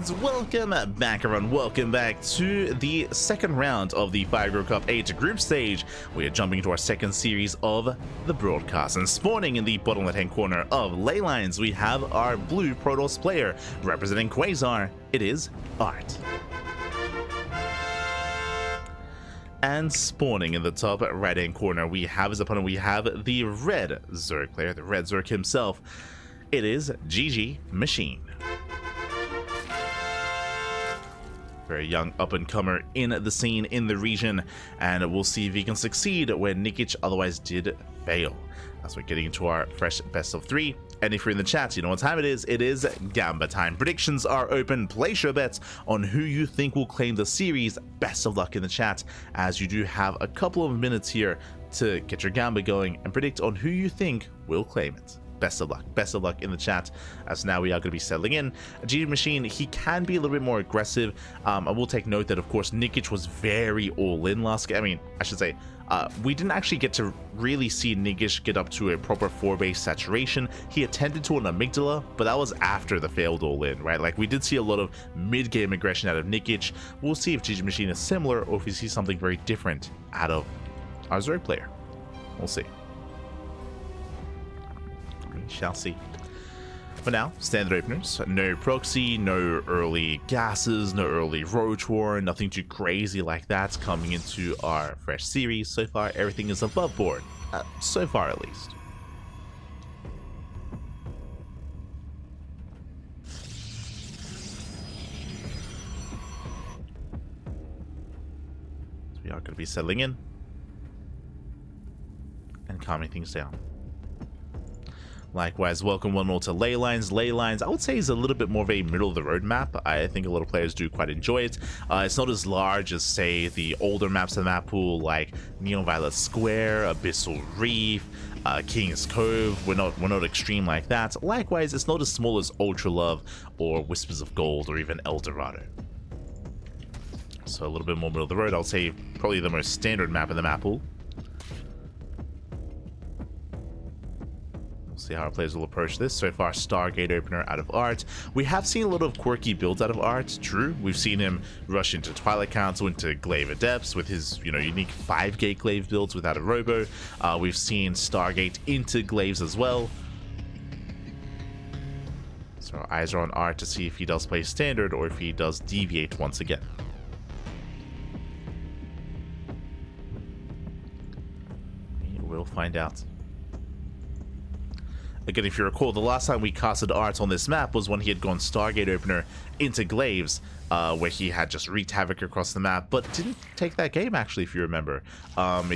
And welcome back, everyone. Welcome back to the second round of the Fire Cup 8 group stage. We are jumping into our second series of the broadcast, and spawning in the bottom left hand corner of ley lines, we have our blue Protoss player representing Quasar. It is Art. And spawning in the top right hand corner, we have his opponent. We have the red Zerg player, the red Zerg himself. It is GgMaChine. Very young up-and-comer in the scene, in the region, and we'll see if he can succeed where Nikic otherwise did fail. As we're getting into our fresh best of 3, and if you're in the chat, you know what time it is. It is Gamba time. Predictions are open. Place your bets on who you think will claim the series. Best of luck in the chat, as you do have a couple of minutes here to get your Gamba going and predict on who you think will claim it. Best of luck in the chat, as now we are going to be settling in. GgMaChine, he can be a little bit more aggressive. I will take note that, of course, Nikic was very all-in last game. I mean, I should say, we didn't actually get to really see Nikic get up to a proper 4-base saturation. He attempted to an amygdala, but that was after the failed all-in, right? Like, we did see a lot of mid-game aggression out of Nikic. We'll see if GgMaChine is similar, or if we see something very different out of our Zerg player. We'll see. Shall see. For now, standard openers, no proxy, no early gases, no early roach war, nothing too crazy like that coming into our fresh series. So far, everything is above board, so far at least. So we are going to be settling in and calming things down. Likewise, welcome one more to Ley Lines. Ley Lines, I would say, is a little bit more of a middle-of-the-road map. I think a lot of players do quite enjoy it. It's not as large as, say, the older maps in the map pool, like Neon Violet Square, Abyssal Reef, King's Cove. We're not extreme like that. Likewise, it's not as small as Ultra Love or Whispers of Gold or even El Dorado. So a little bit more middle-of-the-road. I'll say probably the most standard map in the map pool. See how our players will approach this. So far, Stargate opener out of Art. We have seen a lot of quirky builds out of Art, true. We've seen him rush into Twilight Council, into Glaive Adepts with his, unique 5-gate Glaive builds without a robo. We've seen Stargate into Glaives as well. So our eyes are on Art to see if he does play standard or if he does deviate once again. We'll find out. Again, if you recall, the last time we casted Art on this map was when he had gone Stargate opener into Glaives, where he had just wreaked havoc across the map, but didn't take that game, actually, if you remember.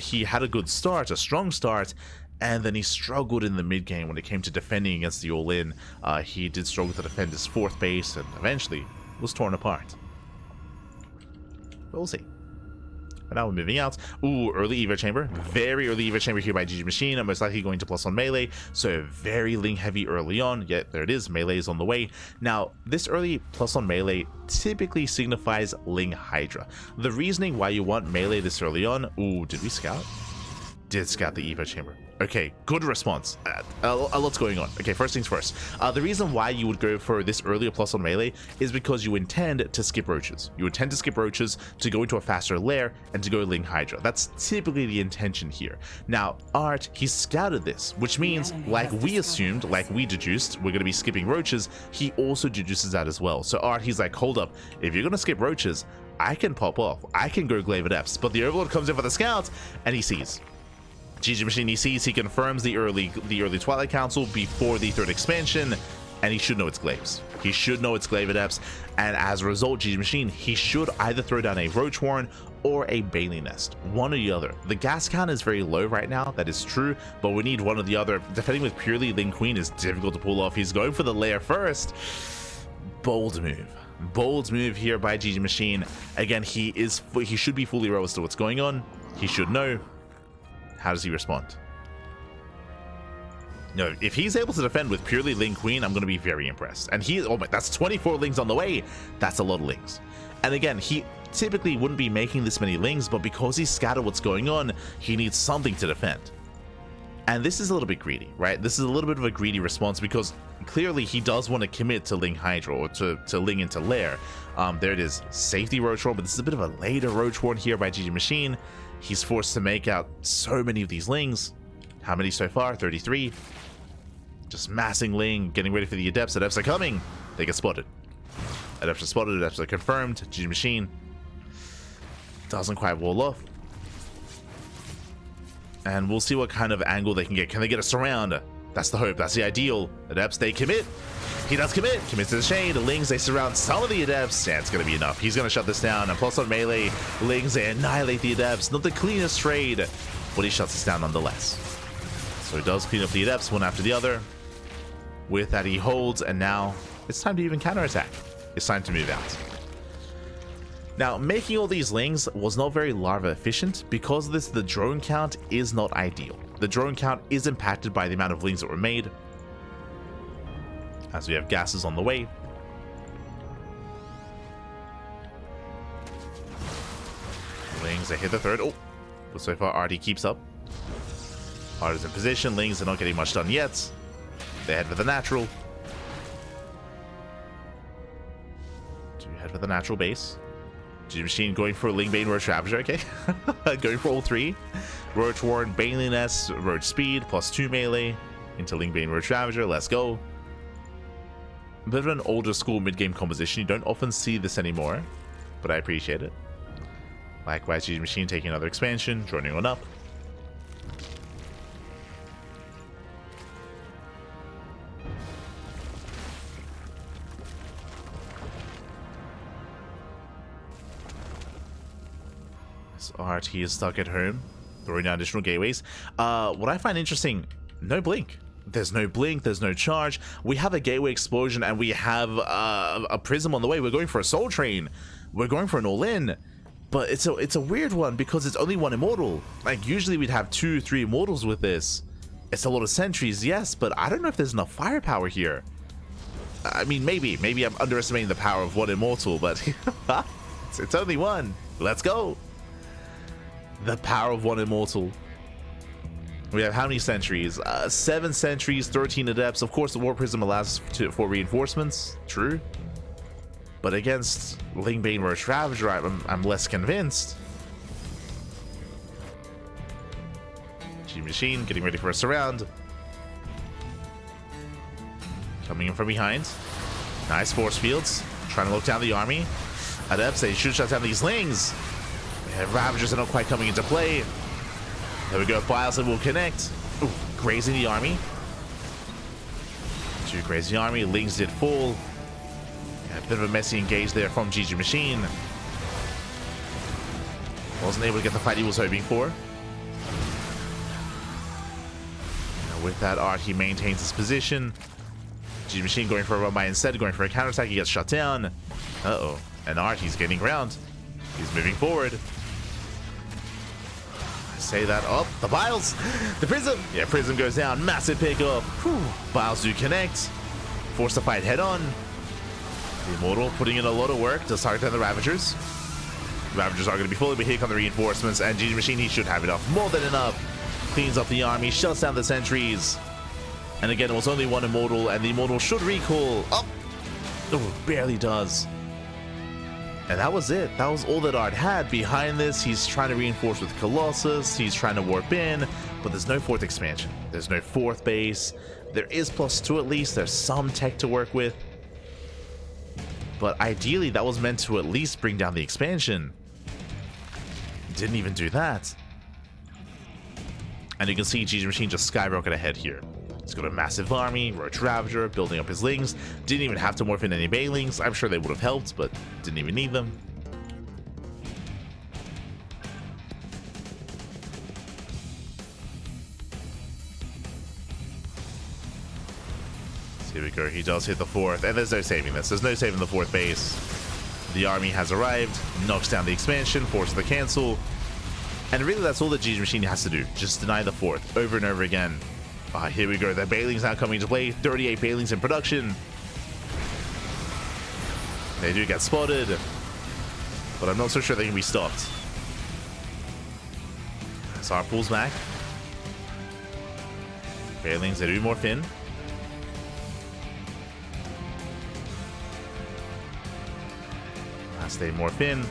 He had a good start, a strong start, and then he struggled in the mid-game when it came to defending against the all-in. He did struggle to defend his 4th base, and eventually was torn apart. But we'll see. But now we're moving out. Ooh, early Evo Chamber. Very early Evo Chamber here by GgMaChine. I'm most likely going to plus on melee. So very Ling heavy early on. Yet there it is. Melee is on the way. Now, this early plus on melee typically signifies Ling Hydra. The reasoning why you want melee this early on. Ooh, did we scout? Did scout the Evo Chamber. Okay, good response. A lot's going on. Okay, first things first. The reason why you would go for this earlier plus on melee is because you intend to skip roaches. You intend to skip roaches to go into a faster lair and to go Ling Hydra. That's typically the intention here. Now, Art, he scouted this, which means, like we assumed, like we deduced, we're going to be skipping roaches, he also deduces that as well. So Art, he's like, hold up, if you're going to skip roaches, I can pop off. I can go Glaive Adepts. But the Overlord comes in for the scout, and he sees. GgMaChine, he sees, he confirms the early Twilight Council before the 3rd expansion, and he should know it's Glaives. He should know it's Glaive Adepts, and as a result, GgMaChine, he should either throw down a Roach Warren or a Bailey Nest. One or the other. The gas count is very low right now, that is true, but we need one or the other. Defending with purely Ling Queen is difficult to pull off. He's going for the lair first. Bold move. Bold move here by GgMaChine. Again, he should be fully aware as to what's going on. He should know. How does he respond? No, if he's able to defend with purely Ling Queen, I'm going to be very impressed. And that's 24 Lings on the way. That's a lot of Lings. And again, he typically wouldn't be making this many Lings, but because he's scattered what's going on, he needs something to defend. And this is a little bit greedy, right? This is a little bit of a greedy response because clearly he does want to commit to Ling Hydra or to Ling into Lair. There it is, safety Roach Horn, but this is a bit of a later Roach Horn here by GgMaChine. He's forced to make out so many of these Lings. How many so far? 33. Just massing Ling, getting ready for the Adepts. Adepts are coming. They get spotted. Adepts are spotted, Adepts are confirmed. GgMaChine doesn't quite wall off. And we'll see what kind of angle they can get. Can they get a surround? That's the hope. That's the ideal. Adepts, they commit. He does commit. Commits to the shade. The Lings, they surround some of the Adepts. Yeah, it's going to be enough. He's going to shut this down. And plus on melee, Lings, they annihilate the Adepts. Not the cleanest trade, but he shuts this down nonetheless. So he does clean up the Adepts one after the other. With that, he holds. And now it's time to even counterattack. It's time to move out. Now, making all these Lings was not very larva efficient. Because of this, the drone count is not ideal. The drone count is impacted by the amount of Lings that were made. As we have gases on the way. Lings, they hit the third. Oh, but so far Artie keeps up. Artie's in position. Lings are not getting much done yet. They head for the natural. To head for the natural base. GgMaChine going for Lingbane, Roach Ravager, okay. Going for all three. Roach Warren, Baneliness, Roach Speed, +2 melee into Lingbane, Roach Ravager. Let's go. A bit of an older school mid-game composition. You don't often see this anymore, but I appreciate it. Likewise, GgMaChine taking another expansion, joining one up. RT is stuck at home, throwing down additional gateways. What I find interesting, no blink. There's no blink, there's no charge. We have a gateway explosion and we have a prism on the way. We're going for a soul train. We're going for an all-in. But it's a weird one because it's only one immortal. Like usually we'd have 2-3 immortals with this. It's a lot of sentries, yes, but I don't know if there's enough firepower here. I mean, maybe I'm underestimating the power of one immortal, but it's only one. Let's go. The power of one immortal. We have how many sentries? 7 sentries, 13 adepts. Of course, the War Prism allows for reinforcements. True. But against Lingbane Roach Ravager, I'm less convinced. GgMaChine getting ready for a surround. Coming in from behind. Nice force fields. Trying to look down the army. Adepts, they should shut down these Lings. Ravagers are not quite coming into play. There we go. Biles will connect. Ooh, grazing the army. 2 grazing the army. Lings did fall. Yeah, a bit of a messy engage there from GgMaChine. Wasn't able to get the fight he was hoping for. Now with that art, he maintains his position. GgMaChine going for a run by instead, going for a counterattack. He gets shut down. Uh-oh. And art, he's gaining ground. He's moving forward. Say that up. Oh, the Biles. The Prism. Yeah, Prism goes down. Massive pickup. Biles do connect. Force the fight head on. The Immortal putting in a lot of work to target down the Ravagers. Ravagers are going to be fully, but here come the reinforcements. And GgMaChine, he should have enough. More than enough. Cleans up the army. Shuts down the sentries. And again, it was only one Immortal. And the Immortal should recall. Oh, barely does. And that was it. That was all that Art had. Behind this, he's trying to reinforce with Colossus. He's trying to warp in, but there's no 4th expansion. There's no 4th base. There is +2 at least. There's some tech to work with. But ideally, that was meant to at least bring down the expansion. Didn't even do that. And you can see GgMaChine just skyrocket ahead here. He's got a massive army, Roach Ravager, building up his Lings. Didn't even have to morph in any Banelings. I'm sure they would have helped, but didn't even need them. So here we go. He does hit the 4th, and there's no saving this. There's no saving the 4th base. The army has arrived, knocks down the expansion, forces the cancel. And really, that's all that GgMaChine has to do. Just deny the 4th over and over again. Here we go. The Banelings now coming into play. 38 Banelings in production. They do get spotted, but I'm not so sure they can be stopped. Sar pulls back. Bailings, they do morph in. As they morph in.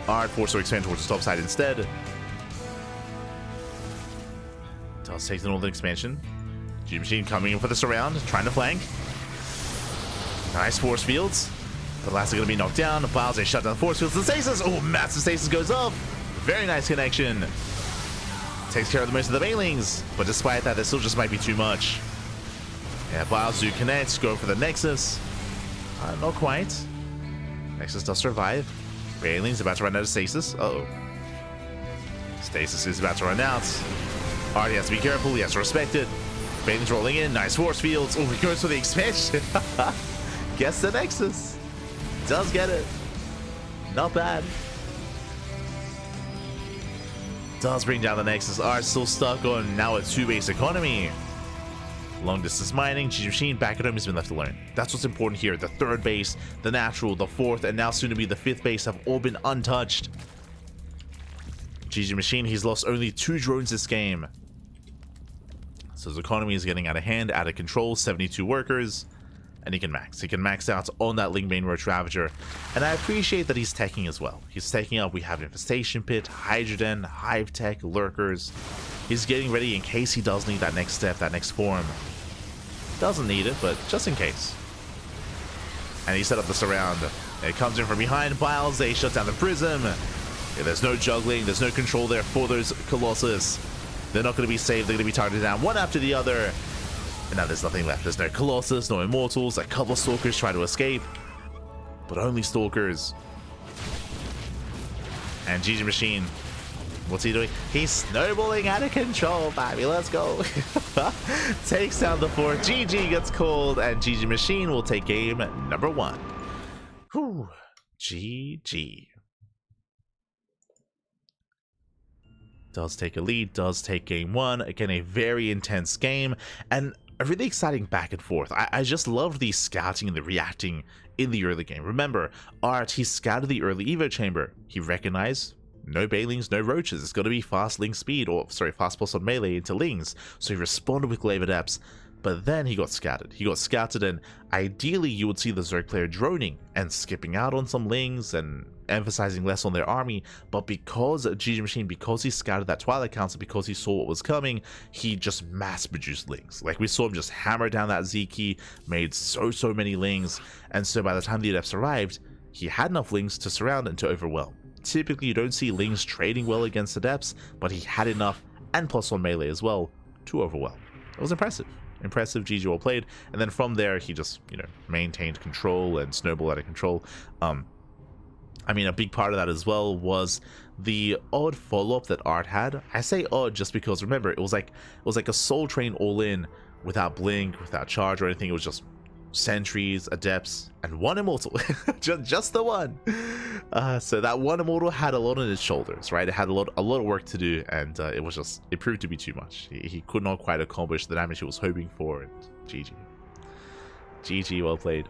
Art force to expand towards the top side instead. Does take the northern expansion. GgMaChine coming in for the surround, trying to flank. Nice force fields. The last are going to be knocked down. Biles, they shut down the force fields. The stasis! Oh, massive stasis goes up. Very nice connection. Takes care of the most of the Bailings. But despite that, there still just might be too much. Yeah, Biles do connect. Go for the Nexus. Not quite. Nexus does survive. Bailings about to run out of stasis. Uh-oh. Stasis is about to run out. Art, he has to be careful. He has to respect it. Bailings rolling in. Nice force fields. Oh, he goes for the expansion. Gets the Nexus. Does get it. Not bad. Does bring down the Nexus. Art still stuck on now a 2-base economy. Long distance mining. GgMaChine back at home has been left alone. That's what's important here. The 3rd base, the natural, the 4th, and now soon to be the 5th base have all been untouched. GgMaChine, he's lost only 2 drones this game. So his economy is getting out of hand, out of control. 72 workers. And he can max. He can max out on that Lingbane Roach Ravager. And I appreciate that he's teching as well. He's teching up. We have Infestation Pit, Hydroden, Hive Tech, Lurkers. He's getting ready in case he does need that next step, that next form. Doesn't need it, but just in case. And he set up the surround. It comes in from behind. Biles, they shut down the Prism. Yeah, there's no juggling. There's no control there for those Colossus. They're not going to be saved. They're going to be targeted down one after the other. And now there's nothing left. There's no Colossus, no Immortals. A couple of Stalkers try to escape, but only Stalkers. And GgMaChine, what's he doing? He's snowballing out of control, baby. Let's go. Takes down the 4. GG gets called, and GgMaChine will take game number 1. Whew. GG. Does take a lead, does take game 1. Again, a very intense game, and a really exciting back and forth. I just love the scouting and the reacting in the early game. Remember, Art, he scouted the early Evo chamber. He recognized no Bailings, no Roaches. It's going to be fast Ling speed, or sorry, fast pulse on melee into Lings. So he responded with Glaive Adepts, but then he got scouted. He got scouted, and ideally you would see the Zerg player droning and skipping out on some Lings and emphasizing less on their army. But because GgMaChine, because he scouted that Twilight Council, because he saw what was coming, he just mass produced Lings. Like, we saw him just hammer down that Z key, made so many Lings, and so by the time the Adepts arrived, he had enough Lings to surround and to overwhelm. Typically you don't see Lings trading well against Adepts, but he had enough, and plus on melee as well, to overwhelm. It was impressive. Impressive. GG well played. And then from there he just, you know, maintained control and snowballed out of control. I mean, a big part of that as well was the odd follow-up that Art had. I say odd just because, remember, it was like a Soul Train all in, without blink, without charge or anything. It was just sentries, adepts, and 1 immortal. just the one. So that 1 immortal had a lot on his shoulders, right? It had a lot of work to do, and it proved to be too much. He could not quite accomplish the damage he was hoping for, and GG well played.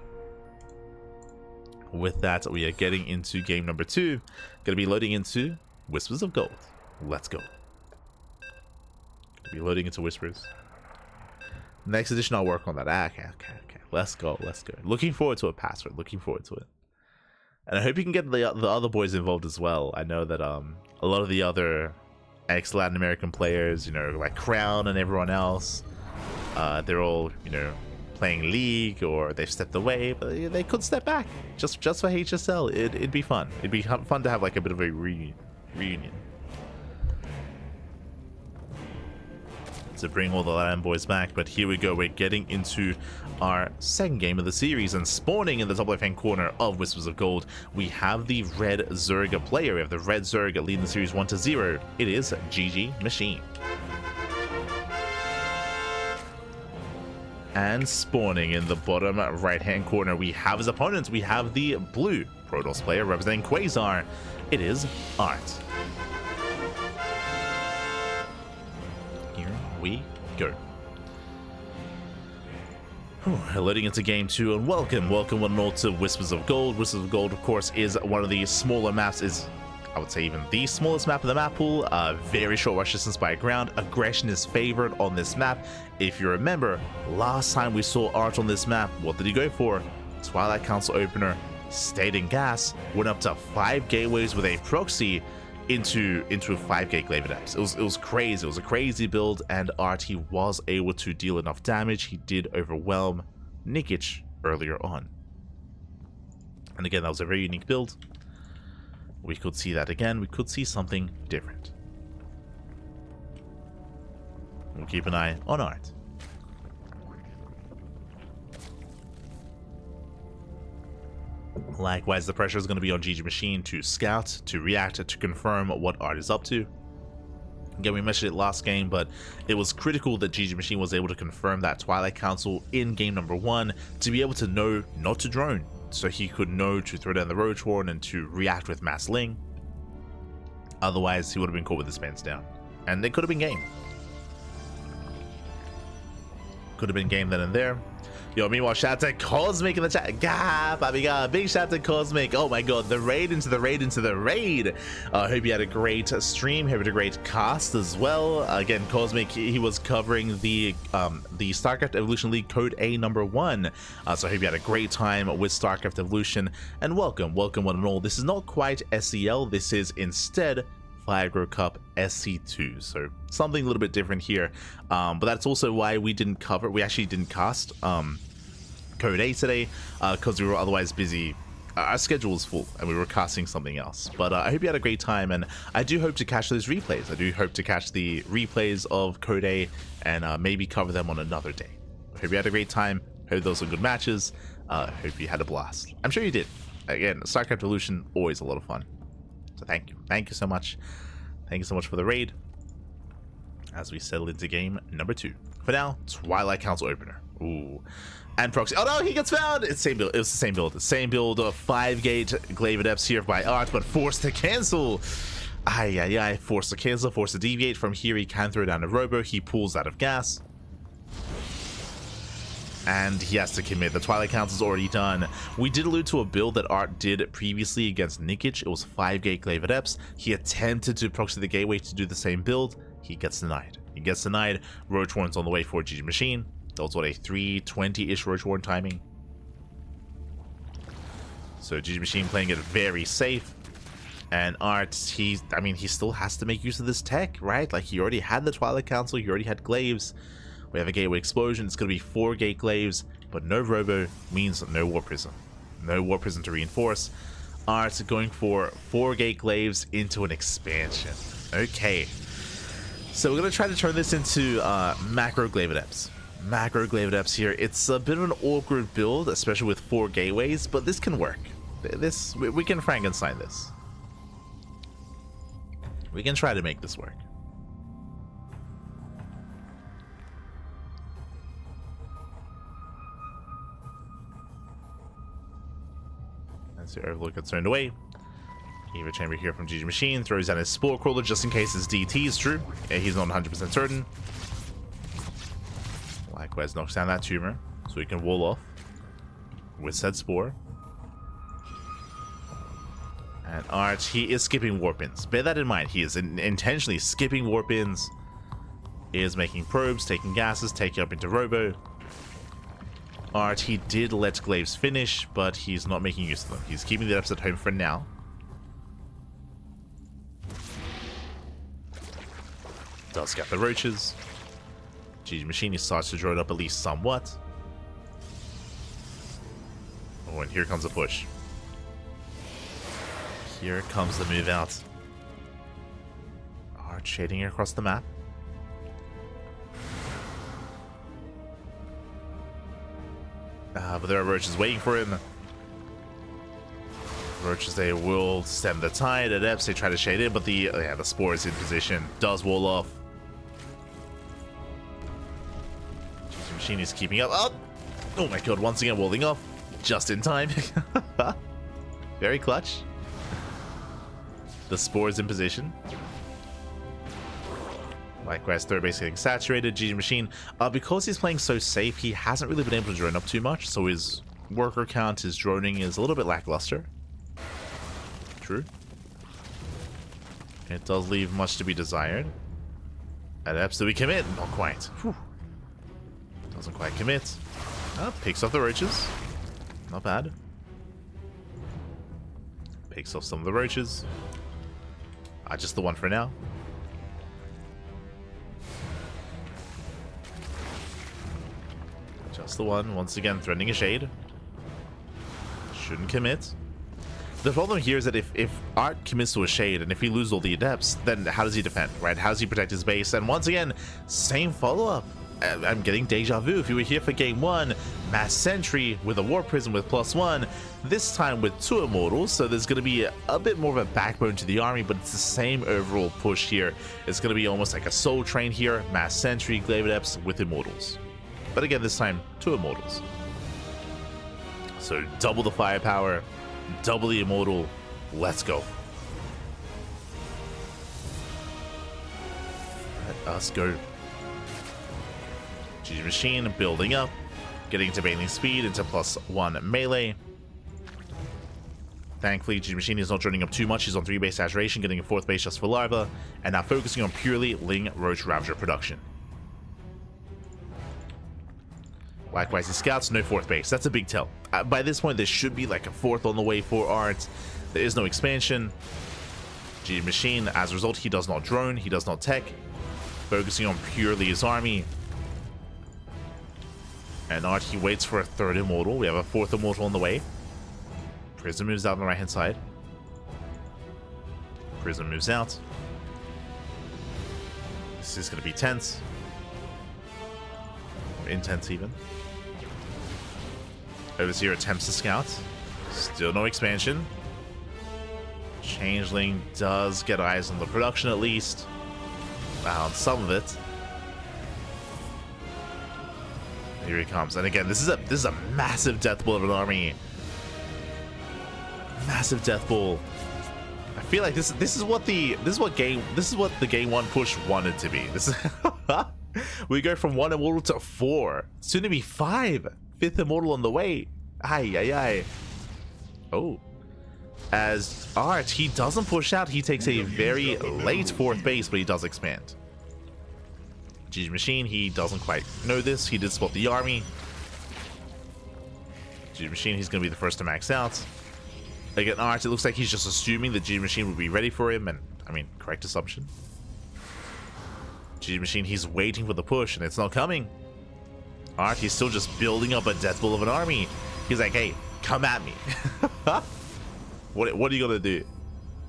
With that, we are getting into game number 2. Gonna be loading into Whispers of Gold. Let's go. Gonna be loading into Whispers. Next edition, I'll work on that. Okay. Let's go. Looking forward to it, Password. Looking forward to it. And I hope you can get the other boys involved as well. I know that a lot of the other ex-Latin American players, you know, like Crown and everyone else, they're all, you know, playing League, or they've stepped away, but they could step back just for HSL. It'd be fun. It'd be fun to have like a bit of a reunion. To bring all the Latin boys back. But here we go. We're getting into our second game of the series, and spawning in the top left-hand corner of Whispers of Gold, we have the red Zerg player. We have the red Zerg leading the series 1-0. It is GgMaChine. And spawning in the bottom right-hand corner, we have his opponents. We have the blue Protoss player representing Quasar. It is Art. Here we go. Loading into game 2, and welcome one and all to Whispers of Gold. Whispers of Gold, of course, is one of the smaller maps. Is I would say even the smallest map of the map pool. Very short rush distance by ground. Aggression is favored on this map. If you remember, last time we saw Art on this map, what did he go for? Twilight Council opener, stayed in gas, went up to 5 gateways with a proxy into 5 gate glaive adepts. It was crazy. It was a crazy build, and Art, he was able to deal enough damage. He did overwhelm Nikic earlier on. And again, that was a very unique build. We could see that again. We could see something different. We'll keep an eye on Art. Likewise, the pressure is going to be on GgMaChine to scout, to react, to confirm what Art is up to. Again, we mentioned it last game, but it was critical that GgMaChine was able to confirm that Twilight Council in game number 1 to be able to know not to drone, so he could know to throw down the Roach Horn and to react with Mass Ling. Otherwise, he would have been caught with his pants down. And it could have been game. Could have been game then and there. Yo, meanwhile, shout out to Cosmic in the chat. Gah, baby, gah. Big shout out to Cosmic. Oh my god, the raid into the raid into the raid. Hope you had a great stream. Hope you had a great cast as well. Again, Cosmic, he was covering the StarCraft Evolution League Code A #1. So I hope you had a great time with StarCraft Evolution. And welcome one and all. This is not quite SEL. This is instead Firegrow Cup SC2, so something a little bit different here, but that's also why we actually didn't cast Code A today, because we were otherwise busy. Our schedule was full and we were casting something else. But I hope you had a great time, and I do hope to catch those replays. I do hope to catch the replays of Code A and maybe cover them on another day. I hope you had a great time. Hope those were good matches. Hope you had a blast. I'm sure you did. Again, StarCraft Evolution, always a lot of fun. So thank you so much. Thank you so much for the raid as we settle into game number 2. For now, Twilight Council opener. Ooh. And proxy. Oh no, he gets found! It's the same build. It was the same build. The same build of 5 gate glaive adepts here by Art, but forced to cancel. Forced to cancel, forced to deviate. From here, he can throw down a robo. He pulls out of gas. And he has to commit. The Twilight Council's already done. We did allude to a build that Art did previously against Nikic. It was 5 gate glaive adepts. He attempted to proxy the gateway to do the same build. He gets denied. Roach Horn's on the way for GgMaChine. That was what, a 320-ish Roach Horn timing. So GgMaChine playing it very safe. And Art, he still has to make use of this tech, right? Like, he already had the Twilight Council. He already had glaives. We have a gateway explosion. It's going to be 4 gate glaives, but no robo means no war prism. No war prism to reinforce. Art going for 4 gate glaives into an expansion. Okay. So we're going to try to turn this into macro glaive adepts. Macro glaive adepts here. It's a bit of an awkward build, especially with 4 gateways, but this can work. We can Frankenstein this. We can try to make this work. So Overlord gets turned away. Eva Chamber here from GgMaChine throws down his Spore Crawler just in case his DT is true. Yeah, he's not 100% certain. Likewise knocks down that tumor so he can wall off with said Spore. And Art, he is skipping Warpins. Bear that in mind. He is intentionally skipping Warpins. He is making probes, taking gases, taking up into Robo. Art, he did let glaives finish, but he's not making use of them. He's keeping the adepts at home for now. Does get the roaches. GgMaChine starts to draw it up at least somewhat. Oh, and here comes the push. Here comes the move out. Art shading across the map. But there are roaches waiting for him. Roaches, they will stem the tide. Adepts, they try to shade in, but the Spore is in position. Does wall off. GgMaChine is keeping up. Oh my god, once again walling off. Just in time. Very clutch. The Spore is in position. Likewise, third base getting saturated. GgMaChine, because he's playing so safe, he hasn't really been able to drone up too much, so his worker count, his droning is a little bit lackluster. True. It does leave much to be desired. Adepts, do we commit? Not quite. Whew. Doesn't quite commit. Picks off the roaches. Not bad. Picks off some of the roaches. Just the one for now. Just the one. Once again, threatening a shade. Shouldn't commit. The problem here is that if Art commits to a shade and if he loses all the adepts, then how does he defend, right? How does he protect his base? And once again, same follow-up. I'm getting deja vu. If you were here for game 1, Mass Sentry with a War Prism with +1, this time with 2 Immortals, so there's going to be a bit more of a backbone to the army, but it's the same overall push here. It's going to be almost like a Soul Train here, Mass Sentry, Glaive Adepts with Immortals. But again, this time, 2 Immortals. So double the firepower, double the Immortal, let's go. Let us go. GgMaChine building up, getting to Baneling speed into +1 melee. Thankfully, GgMaChine is not joining up too much. He's on 3 base saturation, getting a 4th base just for larva, and now focusing on purely Ling Roach Ravager production. Likewise, his scouts, no 4th base. That's a big tell. By this point, there should be like a 4th on the way for Art. There is no expansion. GgMaChine, as a result, he does not drone, he does not tech. Focusing on purely his army. And Art, he waits for a 3rd Immortal. We have a 4th Immortal on the way. Prism moves out on the right-hand side. Prism moves out. This is going to be tense. Or intense, even. Overseer attempts to scout. Still no expansion. Changeling does get eyes on the production, at least. On some of it. Here he comes, and again, this is a massive death ball of an army. Massive death ball. I feel like this is what the game 1 push wanted to be. This is we go from 1 Immortal to 4, soon to be 5. 5th Immortal on the way. Ay. Oh, as Art, he doesn't push out. He takes a very late 4th base, but he does expand. GgMaChine, he doesn't quite know this. He did spot the army. GgMaChine, he's going to be the first to max out. Again, Art, it looks like he's just assuming that GgMaChine would be ready for him, and, I mean, correct assumption. GgMaChine, he's waiting for the push, and it's not coming. Art, he's still just building up a death bull of an army. He's like, hey, come at me. What are you going to do?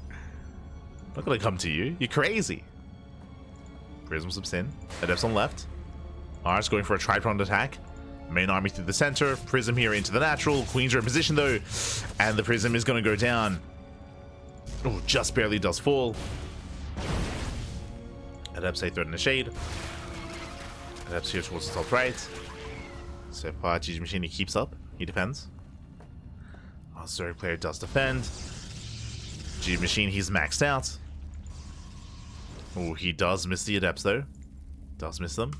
I'm not going to come to you. You're crazy. Prism slips in. Adepts on left. Art's going for a tri-pronged attack. Main army through the center. Prism here into the natural. Queens are in position though. And the Prism is going to go down. Oh, just barely does fall. Adepts say threat in the shade. Adepts here towards the top right. So far, GgMaChine, he keeps up. He defends. Our Zerg player does defend. GgMaChine, he's maxed out. Oh, he does miss the Adepts, though. Does miss them.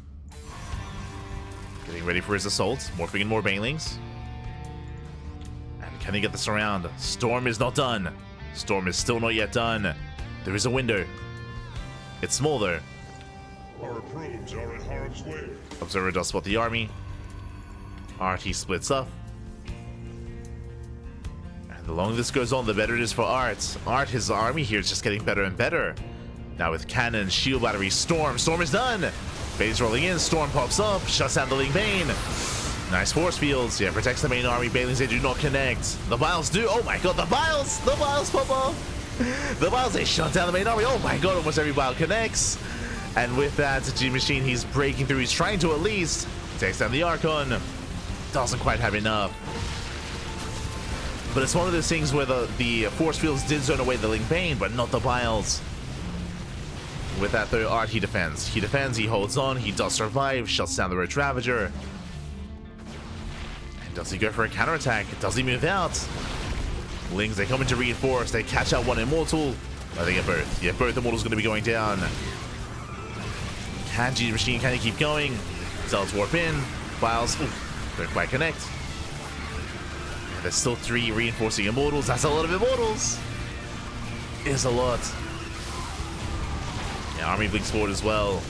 Getting ready for his assault. Morphing in more Banelings. And can he get this around? Storm is not done. Storm is still not yet done. There is a window. It's small, though. Our probes are in harm's way. Observer does spot the army. Art, he splits up. And the longer this goes on, the better it is for Art. Art, his army here is just getting better and better. Now with cannon, shield battery, Storm. Storm is done. Bane's rolling in. Storm pops up. Shuts down the Ling Bane. Nice force fields. Yeah, protects the main army. Banelings, they do not connect. The Vials do. Oh my god, the Vials! The Vials pop off. The Vials, they shut down the main army. Oh my god, almost every Vial connects. And with that, GgMaChine, he's breaking through. He's trying to at least. Takes down the Archon. Doesn't quite have enough. But it's one of those things where the force fields did zone away the Ling Bane, but not the Vials. With that though, Art, he defends. He defends, he holds on, he does survive, shuts down the Roach Ravager. And does he go for a counterattack? Does he move out? Lings, they come in to reinforce, they catch out one Immortal. I think get both. Yeah, both Immortals going to be going down. Can GgMaChine, can he keep going? Zells warp in. Vials, don't quite connect. And there's still 3 reinforcing Immortals. That's a lot of Immortals. It's a lot. Army blinks forward as well.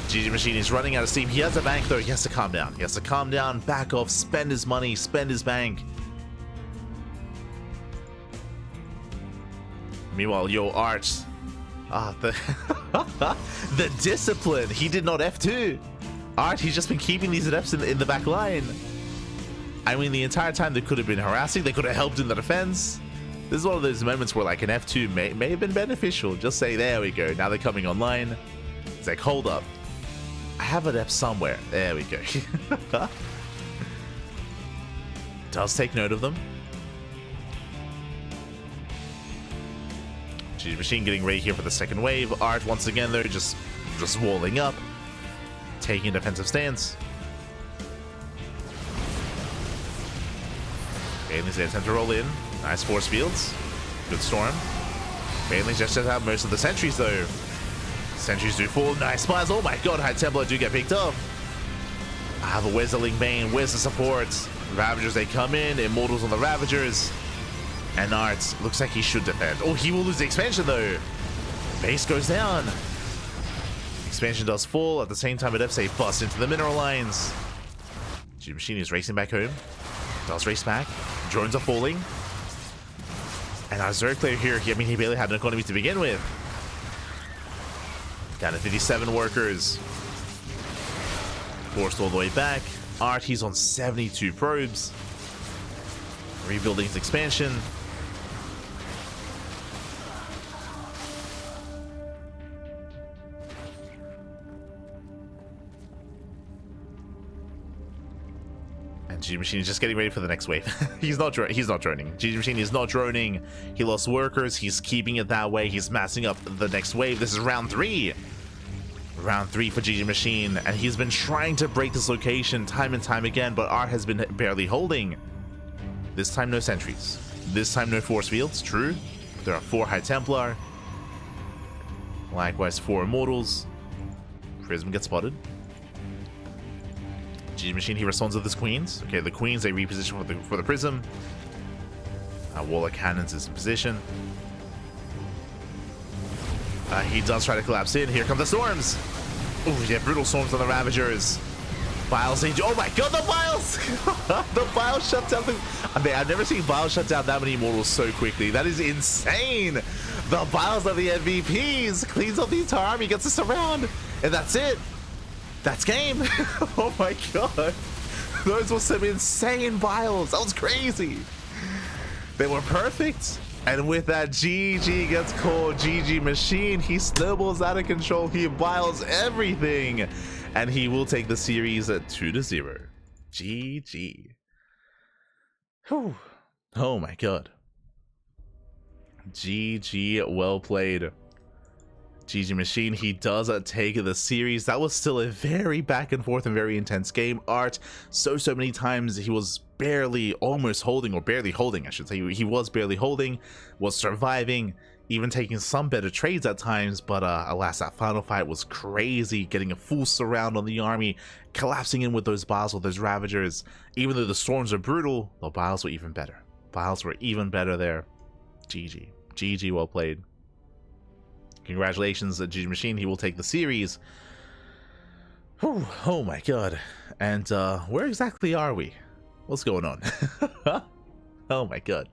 GgMaChine is running out of steam. He has a bank though. He has to calm down. He has to calm down, back off, spend his money, spend his bank. Meanwhile, yo, Art. The the discipline. He did not F2. Art, he's just been keeping these Fs in the back line. I mean, the entire time they could have been harassing. They could have helped in the defense. This is one of those moments where like an F2 may have been beneficial. Just say, there we go. Now they're coming online. It's like, hold up. I have an F somewhere. There we go. Does take note of them. GgMaChine getting ready here for the second wave. Art once again though, just walling up, taking a defensive stance. Bailey's they attempt to roll in. Nice force fields. Good storm. Bailey's just out most of the sentries though. Sentries do fall. Nice spies. Oh my god, High Templar do get picked up. But where's the Link Bane? Where's the support? Ravagers, they come in. Immortals on the Ravagers. And Art looks like he should defend. Oh, he will lose the expansion though. Base goes down. Expansion does fall. At the same time, FSA busts into the mineral lines. GgMaChine is racing back home. Does race back. Drones are falling. And our Zerg player here, I mean, he barely had an economy to begin with. Down to 57 workers. Forced all the way back. Art, he's on 72 probes. Rebuilding his expansion. And GgMaChine is just getting ready for the next wave. He's not droning. GgMaChine is not droning. He lost workers. He's keeping it that way. He's massing up the next wave. This is round 3. Round 3 for GgMaChine. And he's been trying to break this location time and time again, but Art has been barely holding. This time no sentries. This time no force fields. True. There are 4 High Templar. Likewise 4 Immortals. Prism gets spotted. GgMaChine, he responds with his Queens. Okay, the Queens, they reposition for the Prism. Wall of Cannons is in position. He does try to collapse in. Here come the Storms. Oh, yeah, brutal Storms on the Ravagers. Biles, oh my god, the Biles! The Biles shut down I mean, I've never seen Biles shut down that many Immortals so quickly. That is insane! The Biles are the MVPs! Cleans up the entire army, gets us around, and that's it! That's game! Oh my god! Those were some insane Biles! That was crazy! They were perfect! And with that, GG gets called. GgMaChine, he snowballs out of control, he Biles everything! And he will take the series at 2-0. GG. Whew. Oh my god. GG, well played. GgMaChine, he does take the series. That was still a very back and forth and very intense game. Art, so many times he was barely almost holding, or barely holding, I should say. He was barely holding, was surviving, even taking some better trades at times, but alas, that final fight was crazy, getting a full surround on the army, collapsing in with those Biles, with those Ravagers. Even though the Storms are brutal, the Biles were even better. Biles were even better there. GG. GG, well played. Congratulations, GgMaChine, he will take the series. Whew, oh my god. And where exactly are we? What's going on? Oh my god.